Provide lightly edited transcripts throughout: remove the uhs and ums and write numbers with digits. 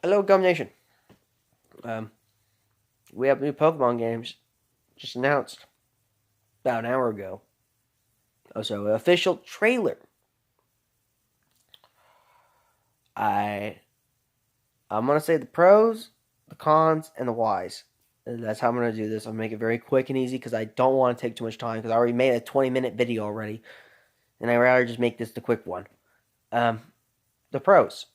Hello, Gum Nation. Um, we have new Pokemon games just announced about an hour ago. Also, an official trailer. I I'm gonna say the pros, the cons, and the whys. And that's how I'm gonna do this. I'll make it very quick and easy because I don't want to take too much time because I already made a 20-minute video already, and I'd rather just make this the quick one. Um, the pros.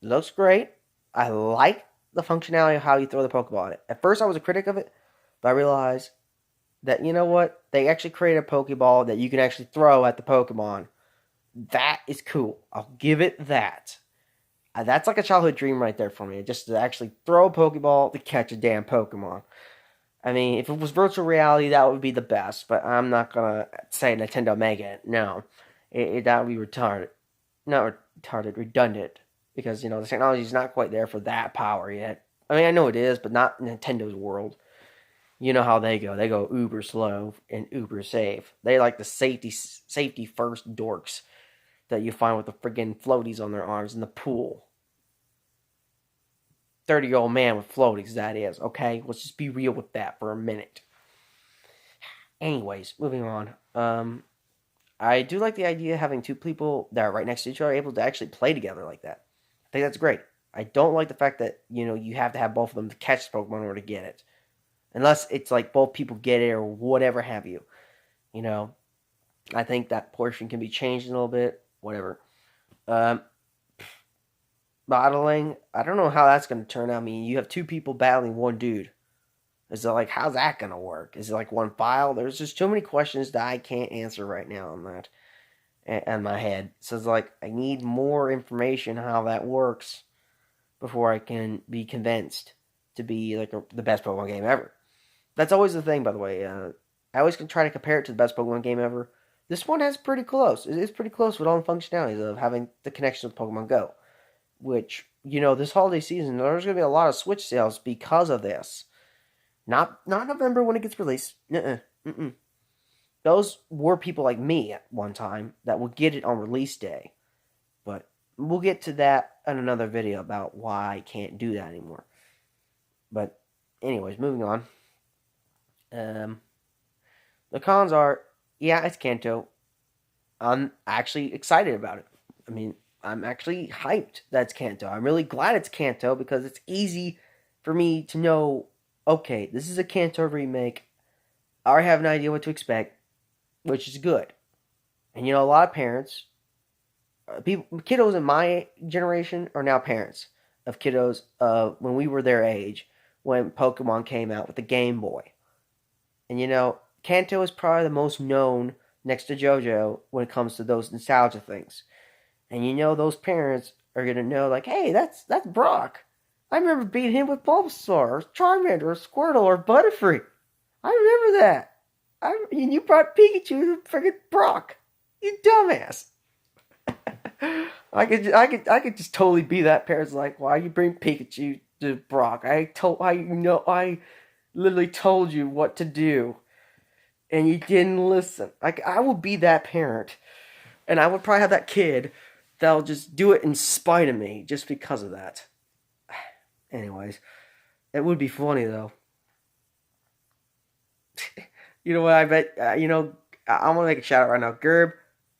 It looks great. I like the functionality of how you throw the Pokeball in it. At first, I was a critic of it, but I realized that you know what? They actually created a Pokeball that you can actually throw at the Pokemon. That is cool. I'll give it that. That's like a childhood dream right there for me. Just to actually throw a Pokeball to catch a damn Pokemon. I mean, if it was virtual reality, that would be the best. But I'm not gonna say Nintendo Mega it. No, that would be retarded. Not retarded, redundant. Because you know the technology is not quite there for that power yet. I mean, I know it is, but not in Nintendo's world. You know how they go. They go uber slow and uber safe. They like the safety first dorks that you find with the friggin' floaties on their arms in the pool. 30-year-old man with floaties, that is, okay? Let's just be real with that for a minute. Anyways, moving on. I do like the idea of having two people that are right next to each other able to actually play together like that. I think that's great. I don't like the fact that, you have to have both of them to catch the Pokemon in order to get it. Unless it's like both people get it or whatever have you. You know, I think that portion can be changed a little bit. Whatever. Um, Battling, I don't know how that's going to turn out. I mean, you have two people battling one dude. Is it like, how's that going to work? Is it like one file? There's just too many questions that I can't answer right now on that in my head. So it's like, I need more information how that works before I can be convinced to be like the best Pokemon game ever. That's always the thing, by the way. I always try to compare it to the best Pokemon game ever. This one has pretty close. It is pretty close with all the functionalities of having the connection with Pokemon Go. Which, this holiday season, there's going to be a lot of Switch sales because of this. Not November when it gets released. Nuh-uh. Mm-mm. Those were people like me at one time that would get it on release day. But we'll get to that in another video about why I can't do that anymore. But anyways, moving on. The cons are, yeah, it's Kanto. I'm actually excited about it. I mean, I'm actually hyped that it's Kanto. I'm really glad it's Kanto because it's easy for me to know, okay, this is a Kanto remake. I already have an idea what to expect, which is good. And a lot of parents, kiddos in my generation are now parents of kiddos when we were their age, when Pokemon came out with the Game Boy. And Kanto is probably the most known next to JoJo when it comes to those nostalgia things. And those parents are going to know, like, hey, that's Brock. I remember beating him with Bulbasaur, or Charmander, or Squirtle, or Butterfree. I remember that. And you brought Pikachu to friggin' Brock. You dumbass. I could just totally be that parent's like, why you bring Pikachu to Brock? I literally told you what to do, and you didn't listen. I will be that parent, and I would probably have that kid that'll just do it in spite of me, just because of that. Anyways, it would be funny though. You know what? I bet. I'm gonna make a shout out right now, Gerb.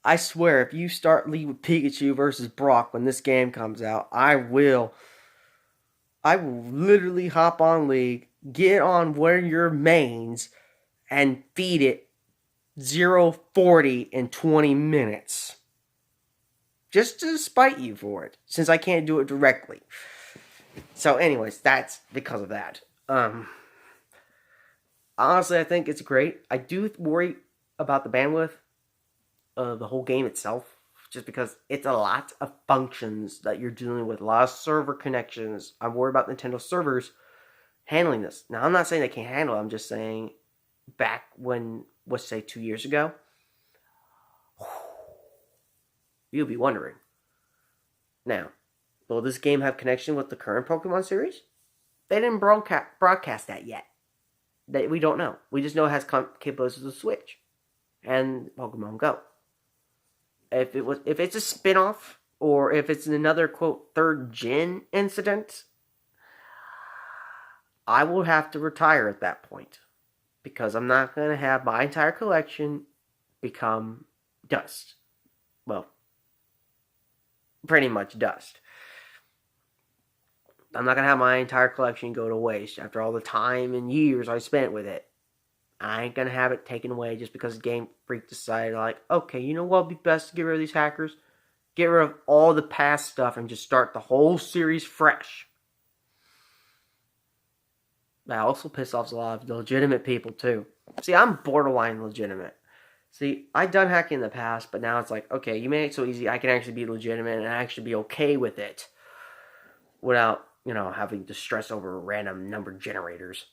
I swear, if you start League with Pikachu versus Brock when this game comes out, I will literally hop on League, get on one of your mains, and feed it 0-40 in 20 minutes. Just to spite you for it, since I can't do it directly. So anyways, that's because of that. Honestly, I think it's great. I do worry about the bandwidth of the whole game itself, just because it's a lot of functions that you're dealing with, a lot of server connections. I'm worried about Nintendo servers handling this. Now, I'm not saying they can't handle it. I'm just saying back when, let's say 2 years ago, you'll be wondering. Now, will this game have connection with the current Pokemon series? They didn't broadcast that yet. We don't know. We just know it has capabilities of Switch and Pokemon Go. If it's a spin-off, or if it's another, quote, third gen incident, I will have to retire at that point because I'm not going to have my entire collection become dust. Well, pretty much dust. I'm not going to have my entire collection go to waste after all the time and years I spent with it. I ain't going to have it taken away just because Game Freak decided, like, okay, you know what would be best to get rid of these hackers? Get rid of all the past stuff and just start the whole series fresh. That also pisses off a lot of legitimate people, too. See, I'm borderline legitimate. See, I've done hacking in the past, but now it's like, okay, you made it so easy, I can actually be legitimate and actually be okay with it without, having to stress over random number generators.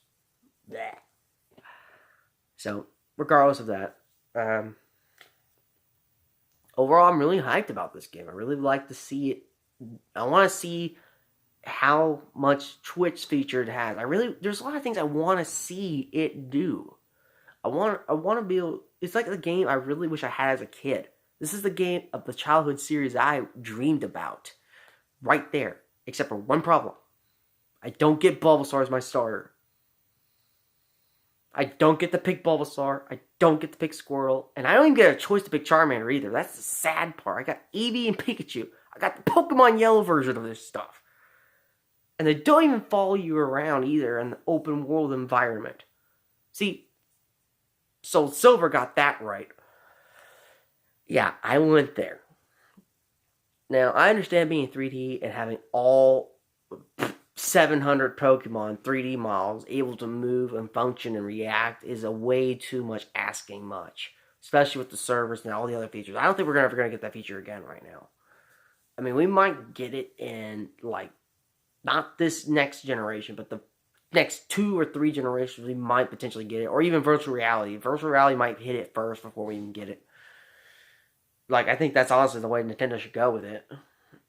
Blech. So, regardless of that, overall, I'm really hyped about this game. I really like to see it. I want to see how much Twitch feature it has. There's a lot of things I want to see it do. I want to be able. It's like the game I really wish I had as a kid. This is the game of the childhood series I dreamed about, right there. Except for one problem: I don't get Bulbasaur as my starter. I don't get to pick Bulbasaur. I don't get to pick Squirtle. And I don't even get a choice to pick Charmander either. That's the sad part. I got Eevee and Pikachu. I got the Pokemon Yellow version of this stuff. And they don't even follow you around either in the open world environment. See, Soul Silver got that right. Yeah, I went there. Now, I understand being 3D and having all 700 Pokemon 3D models able to move and function and react is a way too much asking much. Especially with the servers and all the other features. I don't think we're ever going to get that feature again right now. I mean, we might get it in, not this next generation, but the next 2 or 3 generations, we might potentially get it. Or even virtual reality. Virtual reality might hit it first before we even get it. I think that's honestly the way Nintendo should go with it.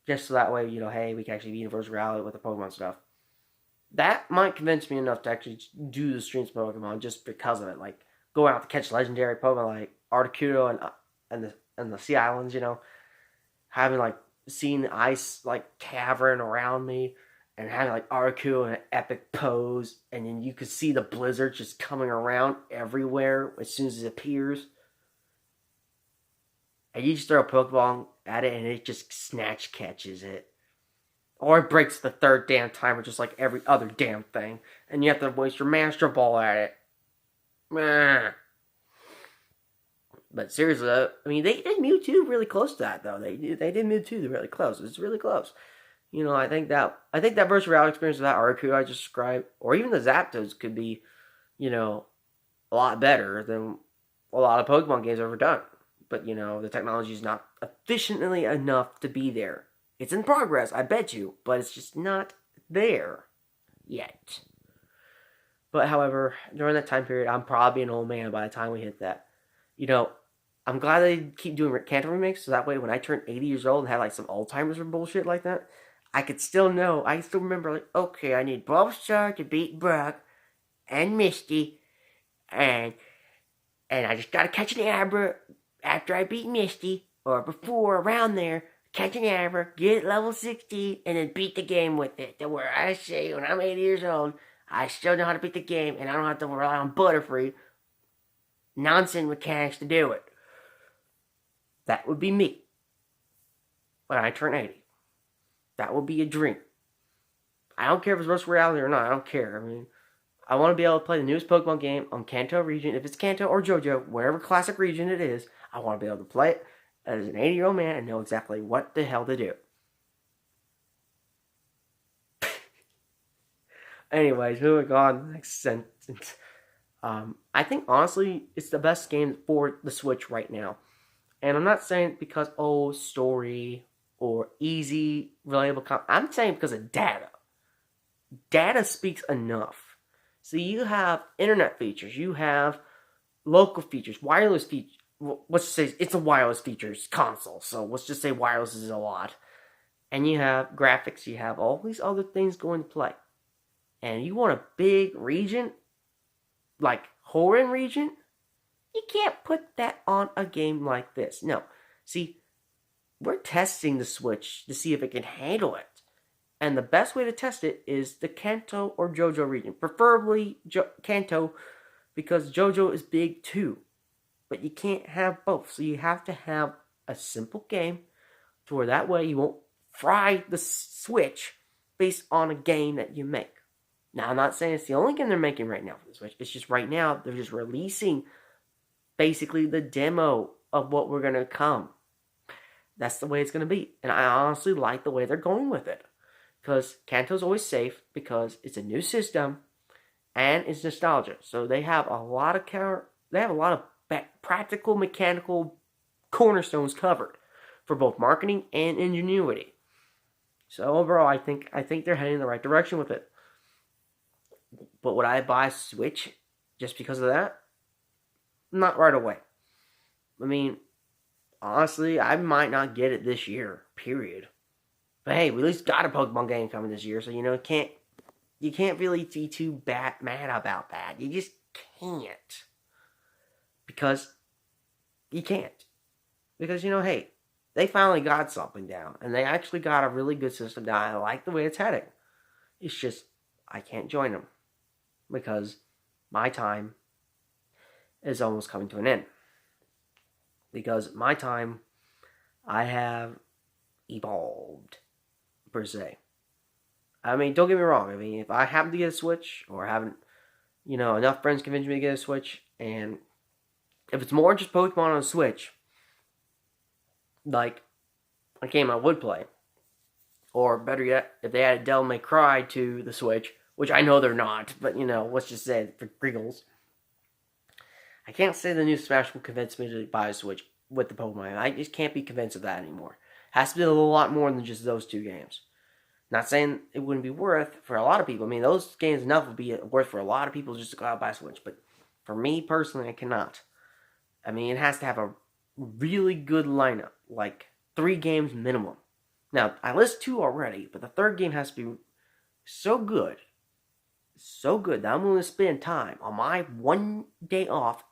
Just so that way, hey, we can actually be in virtual reality with the Pokemon stuff. That might convince me enough to actually do the streams of Pokemon just because of it. Go out to catch legendary Pokemon like Articuno and the Sea Islands, having, seeing the ice, cavern around me, and having, Articuno in an epic pose, and then you could see the blizzard just coming around everywhere as soon as it appears. And you just throw a Pokeball at it, and it just snatch catches it. Or it breaks the third damn timer, just like every other damn thing. And you have to waste your Master Ball at it. Meh. But seriously, I mean, they did Mewtwo really close to that, though. They did Mewtwo really close. It's really close. I think that virtual reality experience of that Articuno I just described, or even the Zapdos, could be, a lot better than a lot of Pokemon games I've ever done. But, the technology is not efficiently enough to be there. It's in progress, I bet you, but it's just not there yet. But, however, during that time period, I'm probably an old man by the time we hit that. I'm glad they keep doing Kanto remakes, so that way when I turn 80 years old and have, some Alzheimer's or bullshit like that, I can still remember, okay, I need Bulbasaur to beat Brock and Misty, and I just gotta catch an Abra after I beat Misty, or before, around there, catch an Abra, get it level 16, and then beat the game with it. To where I say, when I'm 80 years old, I still know how to beat the game, and I don't have to rely on Butterfree nonsense mechanics to do it. That would be me when I turn 80. That would be a dream. I don't care if it's virtual reality or not. I don't care. I mean, I want to be able to play the newest Pokemon game on Kanto region. If it's Kanto or JoJo, whatever classic region it is, I want to be able to play it as an 80-year-old man and know exactly what the hell to do. Anyways, moving on. Next sentence. I think, honestly, it's the best game for the Switch right now. And I'm not saying because, story or easy, relatable I'm saying because of data. Data speaks enough. So you have internet features. You have local features, wireless features. Let's just say it's a wireless features console. So let's just say wireless is a lot. And you have graphics. You have all these other things going to play. And you want a big region, like Hoenn region, you can't put that on a game like this. No. See, we're testing the Switch to see if it can handle it. And the best way to test it is the Kanto or JoJo region. Preferably Kanto, because JoJo is big too. But you can't have both. So you have to have a simple game to where that way you won't fry the Switch based on a game that you make. Now, I'm not saying it's the only game they're making right now for the Switch. It's just right now they're just releasing basically the demo of what we're going to come. That's the way it's going to be. And I honestly like the way they're going with it. Because Kanto's always safe because it's a new system and it's nostalgia. So they have a lot of practical mechanical cornerstones covered for both marketing and ingenuity. So overall, I think they're heading in the right direction with it. But would I buy Switch just because of that? Not right away. I mean, honestly, I might not get it this year, period. But hey, we at least got a Pokemon game coming this year, so you can't really be too mad about that. You just can't. Because you can't. Because, hey, they finally got something down. And they actually got a really good system down. I like the way it's heading. It's just, I can't join them. Because my time is almost coming to an end. Because my time, I have evolved, per se. I mean, don't get me wrong. I mean, if I happen to get a Switch, or haven't, enough friends convince me to get a Switch, and if it's more just Pokemon on a Switch, like a game I would play, or better yet, if they added Devil May Cry to the Switch, which I know they're not, but let's just say it for giggles. I can't say the new Smash will convince me to buy a Switch with the Pokemon. I just can't be convinced of that anymore. It has to be a lot more than just those two games. Not saying it wouldn't be worth for a lot of people. I mean, those games enough would be worth for a lot of people just to go out and buy a Switch. But for me personally, I cannot. I mean, it has to have a really good lineup, like 3 games minimum. Now, I list 2 already, but the third game has to be so good that I'm willing to spend time on my one day off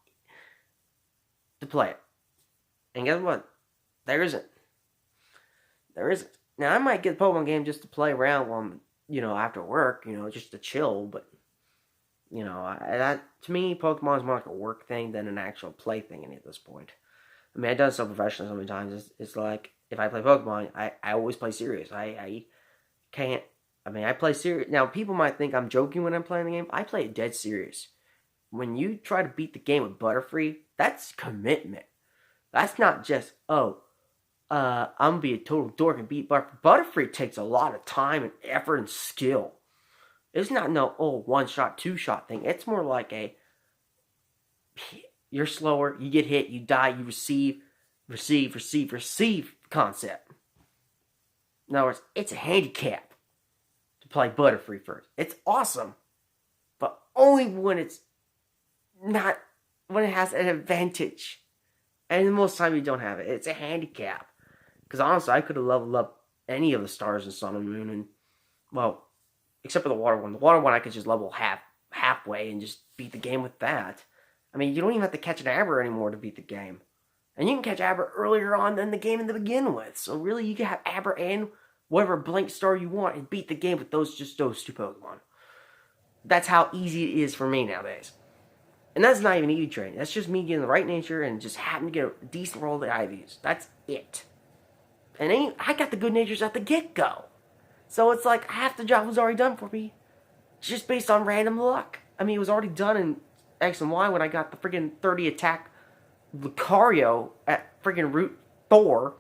to play it. And guess what? There isn't. Now, I might get a Pokemon game just to play around while I'm, after work, just to chill, but, that, to me, Pokemon is more like a work thing than an actual play thing at this point. I mean, I've done it so professionally so many times. It's like, if I play Pokemon, I always play serious. I can't, I play serious. Now, people might think I'm joking when I'm playing the game. I play it dead serious. When you try to beat the game with Butterfree, that's commitment. That's not just, I'm going to be a total dork and beat Butterfree. Butterfree takes a lot of time and effort and skill. It's not no, one-shot, two-shot thing. It's more like you're slower, you get hit, you die, you receive concept. In other words, it's a handicap to play Butterfree first. It's awesome, but only when it has an advantage. And most of the time you don't have it. It's a handicap. Because honestly, I could have leveled up any of the stars in Sun and Moon, and, well, except for the water one. The water one I could just level halfway and just beat the game with that. I mean, you don't even have to catch an Aber anymore to beat the game. And you can catch Aber earlier on than the game to begin with. So really, you can have Aber and whatever blank star you want and beat the game with those 2 Pokemon. That's how easy it is for me nowadays. And that's not even Eevee training. That's just me getting the right nature and just having to get a decent roll of the IVs. That's it. And I got the good natures at the get-go. So it's like half the job was already done for me. Just based on random luck. I mean, it was already done in X and Y when I got the freaking 30 attack Lucario at freaking Route 4.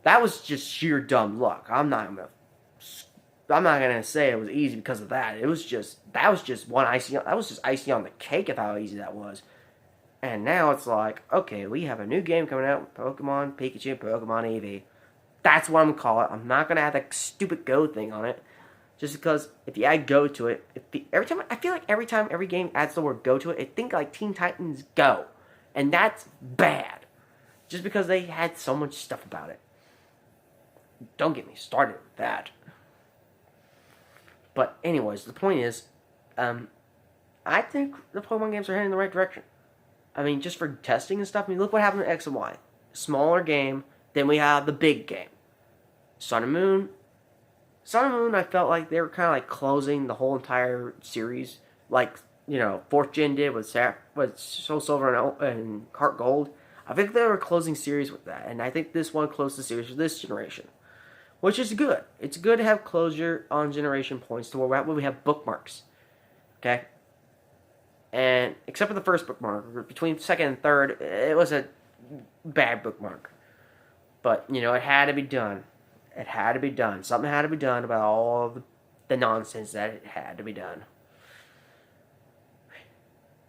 That was just sheer dumb luck. I'm not gonna say it was easy because of that. That was just icing on the cake of how easy that was. And now it's like, okay, we have a new game coming out, Pokemon Pikachu, Pokemon Eevee. That's what I'm gonna call it. I'm not gonna add that stupid Go thing on it, just because if you add Go to it, every time every game adds the word Go to it, I think like Teen Titans Go, and that's bad, just because they had so much stuff about it. Don't get me started with that. But anyways, the point is, I think the Pokemon games are heading in the right direction. I mean, just for testing and stuff. I mean, look what happened in X and Y. Smaller game, then we have the big game. Sun and Moon, Sun and Moon, I felt like they were kind of like closing the whole entire series, like Fourth Gen did with Soul Silver and Heart Gold. I think they were closing series with that, and I think this one closed the series with this generation, which is good. It's good to have closure on generation points to where we have bookmarks, okay? And except for the first bookmark, between second and third, it was a bad bookmark. But, it had to be done. It had to be done. Something had to be done about all the nonsense that it had to be done.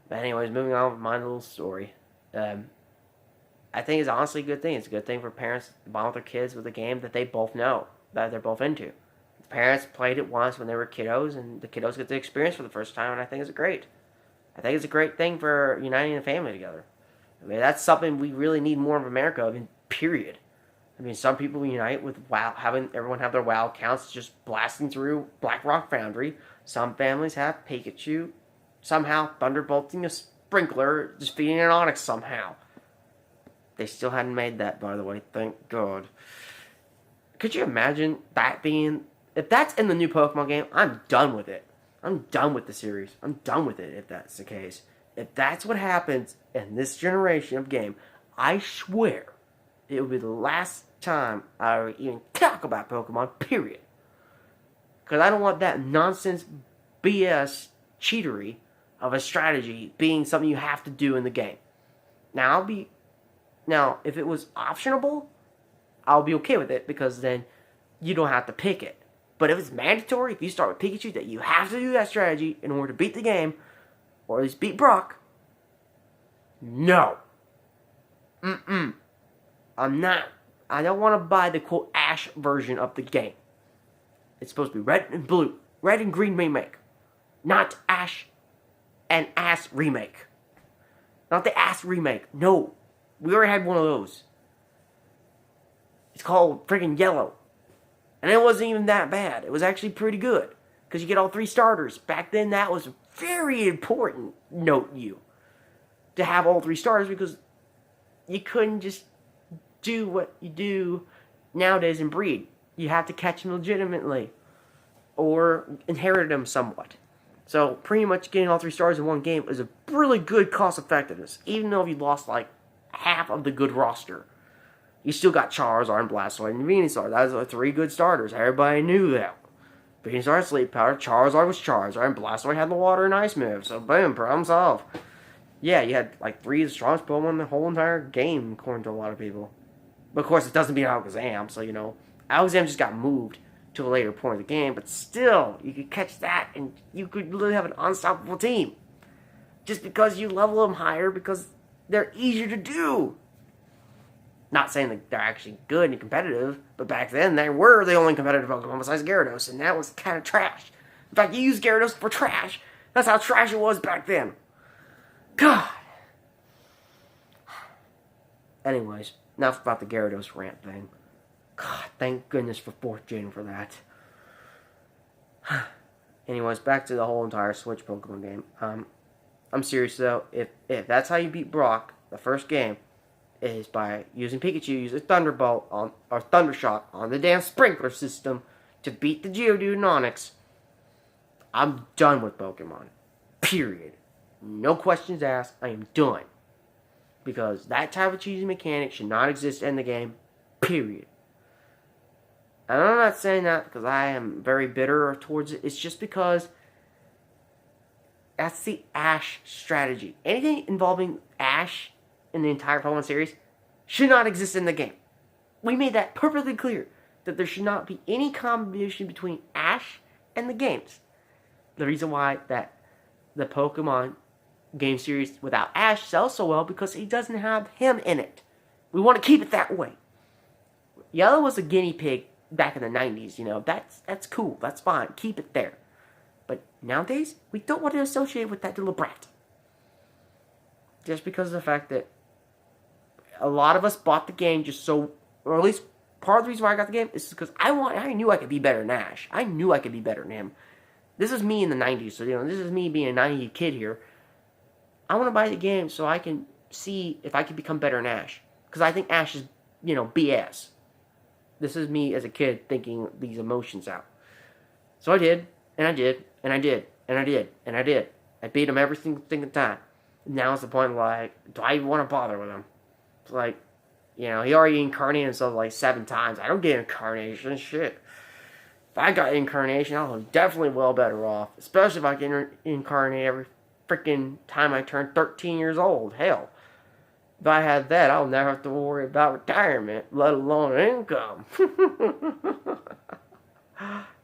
But anyways, moving on with my little story. I think it's honestly a good thing. It's a good thing for parents to bond with their kids with a game that they both know, that they're both into. The parents played it once when they were kiddos, and the kiddos get the experience for the first time, and I think it's great. I think it's a great thing for uniting a family together. I mean, that's something we really need more of America, period. I mean, some people unite with WoW, having everyone have their WoW accounts just blasting through Black Rock Foundry. Some families have Pikachu somehow thunderbolting a sprinkler, just feeding an Onyx somehow. They still hadn't made that, by the way, thank God. Could you imagine that being... If that's in the new Pokemon game, I'm done with it. I'm done with the series. I'm done with it if that's the case. If that's what happens in this generation of game, I swear it will be the last time I even talk about Pokemon, period. Because I don't want that nonsense BS cheatery of a strategy being something you have to do in the game. Now, if it was optionable, I'll be okay with it because then you don't have to pick it. But if it's mandatory, if you start with Pikachu, that you have to do that strategy in order to beat the game, or at least beat Brock, no. I'm not. I don't want to buy the, quote, Ash version of the game. It's supposed to be red and blue. Red and green remake. Not Ash and Ass remake. Not the Ass remake. No. We already had one of those. It's called friggin' Yellow. And it wasn't even that bad. It was actually pretty good. Because you get all 3 starters. Back then, that was very important, note you. To have all 3 starters because you couldn't just do what you do nowadays and breed. You have to catch them legitimately. Or inherit them somewhat. So, pretty much getting all 3 stars in one game is a really good cost effectiveness. Even though if you lost like half of the good roster. You still got Charizard and Blastoise and Venusaur. That was 3 good starters. Everybody knew that. Venusaur had Sleep Powder, Charizard was Charizard, and Blastoise had the Water and Ice move. So boom, problem solved. Yeah, you had like 3 of the strongest Pokemon in the whole entire game, according to a lot of people. But of course, it doesn't beat Alakazam, so Alakazam just got moved to a later point of the game. But still, you could catch that, and you could literally have an unstoppable team. Just because you level them higher, because they're easier to do. Not saying that they're actually good and competitive, but back then they were the only competitive Pokemon besides Gyarados, and that was kind of trash. In fact, you use Gyarados for trash. That's how trash it was back then. God. Anyways, enough about the Gyarados rant thing. God, thank goodness for 4th Gen for that. Anyways, back to the whole entire Switch Pokemon game. I'm serious though. If that's how you beat Brock, the first game, is by using Pikachu, use a Thunderbolt or Thundershock on the damn sprinkler system to beat the Geodude and Onix. I'm done with Pokemon. Period. No questions asked. I am done. Because that type of cheesy mechanic should not exist in the game. Period. And I'm not saying that because I am very bitter towards it. It's just because that's the Ash strategy. Anything involving Ash in the entire Pokemon series should not exist in the game. We made that perfectly clear, that there should not be any combination between Ash and the games. The reason why that the Pokemon game series without Ash sells so well, because he doesn't have him in it. We want to keep it that way. Yellow was a guinea pig back in the 90s, that's cool, that's fine, keep it there. But nowadays, we don't want to associate with that little brat. Just because of the fact that a lot of us bought the game just so, or at least part of the reason why I got the game is because I knew I could be better than Ash. I knew I could be better than him. This is me in the 90s, so this is me being a 90s kid here. I want to buy the game so I can see if I can become better than Ash. Because I think Ash is, BS. This is me as a kid thinking these emotions out. So I did, and I did, and I did, and I did, and I did. I beat him every single time. Now it's the point like, do I even want to bother with him? It's like, he already incarnated himself like 7 times. I don't get incarnation, shit. If I got incarnation, I was definitely well better off. Especially if I can incarnate every freaking time I turn 13 years old. Hell, if I had that, I'll never have to worry about retirement, let alone income.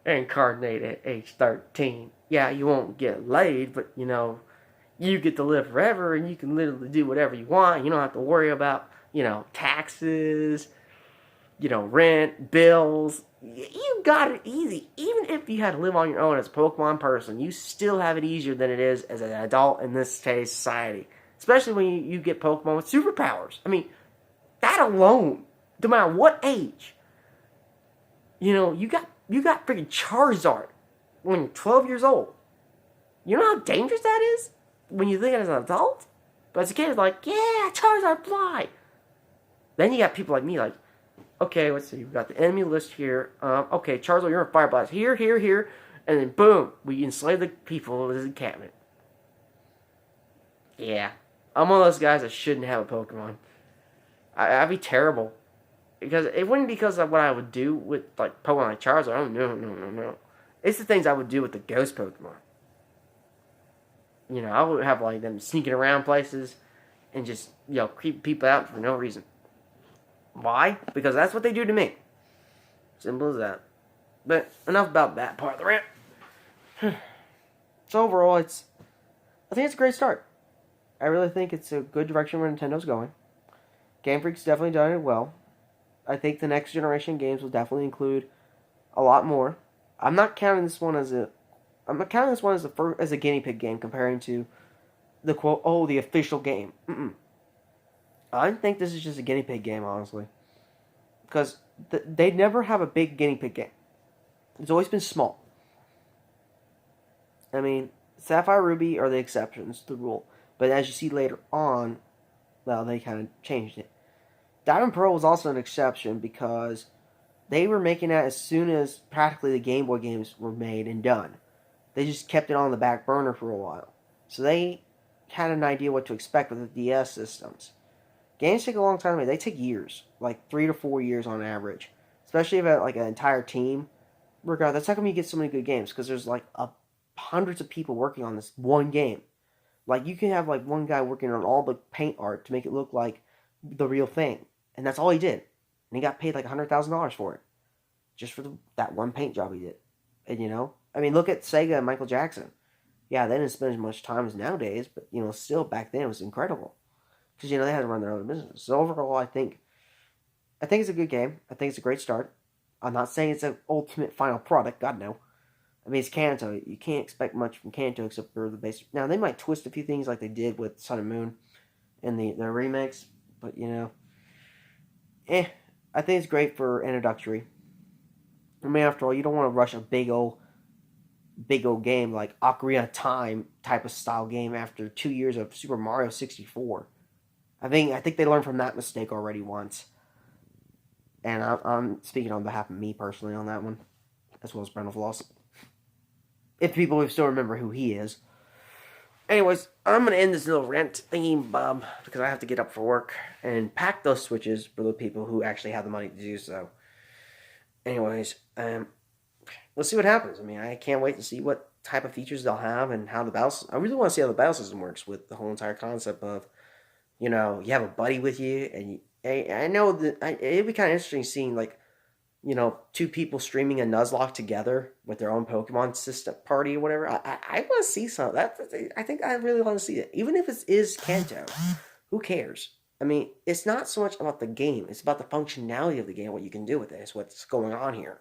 Incarnate at age 13. Yeah, you won't get laid, but you get to live forever and you can literally do whatever you want. You don't have to worry about, taxes, rent, bills. You got it easy. Even if you had to live on your own as a Pokemon person, you still have it easier than it is as an adult in this today's society. Especially when you get Pokemon with superpowers. I mean, that alone, no matter what age, you got freaking Charizard when you're 12 years old. You know how dangerous that is when you think it as an adult? But as a kid, it's like, yeah, Charizard fly. Then you got people like me, like, okay, let's see, we've got the enemy list here. Okay, Charizard, you're in Fire Blast. Here, here, here. And then boom, we enslave the people with his encampment. Yeah. I'm one of those guys that shouldn't have a Pokemon. I'd be terrible. Because it wouldn't be because of what I would do with like Pokemon like Charizard. Oh no, no, no, no. It's the things I would do with the ghost Pokemon. I would have like them sneaking around places and just, creep people out for no reason. Why? Because that's what they do to me. Simple as that. But enough about that part of the rant. So overall, I think it's a great start. I really think it's a good direction where Nintendo's going. Game Freak's definitely done it well. I think the next generation games will definitely include a lot more. I'm not counting this one as a guinea pig game, comparing to the quote, the official game. I think this is just a guinea pig game, honestly, because they never have a big guinea pig game. It's always been small. I mean, Sapphire Ruby are the exceptions to the rule, but as you see later on, well, they kind of changed it. Diamond Pearl was also an exception because they were making that as soon as practically the Game Boy games were made and done. They just kept it on the back burner for a while. So they had an idea what to expect with the DS systems. Games take a long time to make. They take years, like 3 to 4 years on average. Especially if you have like an entire team. Regardless, that's how come you get so many good games, because there's like hundreds of people working on this one game. Like you can have like one guy working on all the paint art to make it look like the real thing. And that's all he did. And he got paid like $100,000 for it. Just for that one paint job he did. And I mean, look at Sega and Michael Jackson. Yeah, they didn't spend as much time as nowadays, but still back then it was incredible. Because they had to run their own business. So overall, I think it's a good game. I think it's a great start. I'm not saying it's an ultimate final product. God no. I mean, it's Kanto. You can't expect much from Kanto except for the basic. Now they might twist a few things like they did with Sun and Moon and the remakes, but I think it's great for introductory. I mean, after all, you don't want to rush a big old game like Ocarina of Time type of style game after 2 years of Super Mario 64. I think they learned from that mistake already once. And I'm speaking on behalf of me personally on that one, as well as Brendan Floss. If people still remember who he is. Anyways, I'm going to end this little rant thingy, Bob, because I have to get up for work and pack those switches for the people who actually have the money to do so. Anyways, let's see what happens. I mean, I can't wait to see what type of features they'll have and how the battle. I really want to see how the battle system works with the whole entire concept of, you have a buddy with you, and I know that it'd be kind of interesting seeing like, two people streaming a Nuzlocke together with their own Pokemon system party or whatever. I want to see some. I think I really want to see it, even if it is Kanto. Who cares? I mean, it's not so much about the game. It's about the functionality of the game, what you can do with it. It's what's going on here.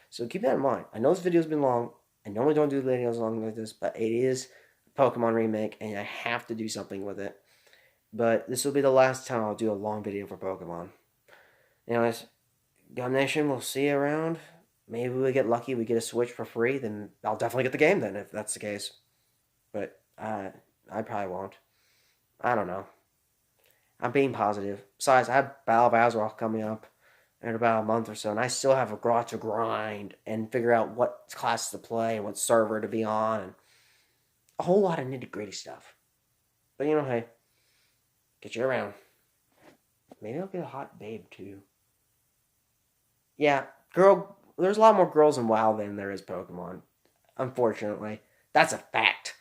So keep that in mind. I know this video's been long. I normally don't do videos long like this, but it is a Pokemon remake, and I have to do something with it. But this will be the last time I'll do a long video for Pokemon. Anyways, Gum Nation, we'll see you around. Maybe we get lucky, we get a Switch for free, then I'll definitely get the game then, if that's the case. But I probably won't. I don't know. I'm being positive. Besides, I have Battle of Azeroth coming up. in about a month or so, and I still have a lot to grind and figure out what class to play and what server to be on, and a whole lot of nitty gritty stuff. But hey, get you around. Maybe I'll get a hot babe too. Yeah, girl. There's a lot more girls in WoW than there is Pokemon. Unfortunately, that's a fact.